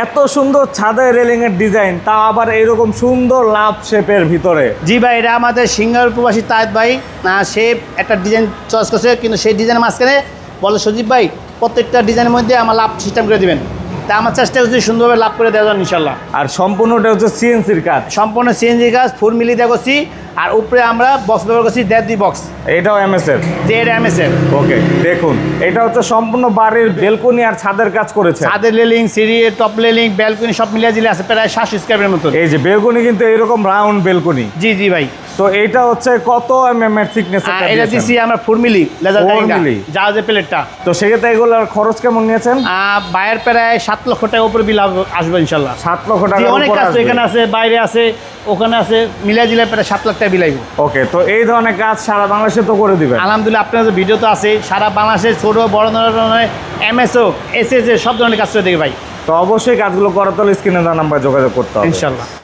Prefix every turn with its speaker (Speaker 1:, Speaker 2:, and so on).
Speaker 1: এত সুন্দর ছাদের রেলিং এর ডিজাইন, তা আবার এরকম সুন্দর লাভ শেপের ভিতরে।
Speaker 2: জি ভাই, এটা আমাদের সিঙ্গার প্রবাসী তায়েদ ভাই সে একটা ডিজাইন চয়েস করছে, কিন্তু সেই ডিজাইনের মাঝখানে বলে সজীব ভাই প্রত্যেকটা ডিজাইনের মধ্যে আমার লাভ সিস্টেম করে দিবেন। তা আমার চেষ্টা হচ্ছে সুন্দরভাবে লাভ করে দেওয়া যান ইনশাল্লাহ।
Speaker 1: আর সম্পূর্ণটা হচ্ছে সিএনসির কাজ,
Speaker 2: সম্পূর্ণ সিএনজি কাজ, ফুল মিলিয়ে দেওয়া করছি। আর উপরে আমরা বক্স ব্যবহার করছি 1.5 বক্স,
Speaker 1: এটাও এমএস এর।
Speaker 2: যে এটা এমএস এর।
Speaker 1: ওকে, দেখুন এটা হচ্ছে সম্পূর্ণ বাড়ির বেলকনি আর ছাদের কাজ করেছে।
Speaker 2: ছাদের রেলিং, সিঁড়ি, টপ রেলিং, ব্যালকনি সব মিলিয়ে দিলে আছে প্রায় 700 স্কোয়ারের মতো।
Speaker 1: এই যে বেলকনি কিন্তু এরকম রাউন্ড বেলকনি।
Speaker 2: জি জি ভাই।
Speaker 1: তো এটা হচ্ছে কত এমএম এর থিকনেস?
Speaker 2: এটা দিছি আমরা 4 মিলি লেজার
Speaker 1: 4 মিলি
Speaker 2: জাহাজের প্লেটটা।
Speaker 1: তো সেক্ষেত্রে এগুলোর খরচ কেমন নিয়েছেন?
Speaker 2: বাইরের প্রায় 7 লক্ষ টাকা উপরে বিল আসবে ইনশাল্লাহ।
Speaker 1: 7 লক্ষ টাকা?
Speaker 2: অনেক কাজ তো এখানে আছে, বাইরে আছে, ওখানে আছে, মিলিয়ে দিলে প্রায় 7 লাখ টাকা বিল আসবে।
Speaker 1: ওকে, তো এই ধরনের কাজ সারা বাংলাদেশে তো করে দিবেন
Speaker 2: আলহামদুলিল্লাহ। আপনার ভিডিও তো আছে, সারা বাংলাদেশে ছোট বড় ধরনের এমএসও এসএস সব ধরনের কাজ করে দেখি ভাই।
Speaker 1: তো অবশ্যই কাজগুলো করার তো স্ক্রিনে দেওয়া নাম্বার যোগাযোগ করতে হবে
Speaker 2: ইনশাল্লাহ।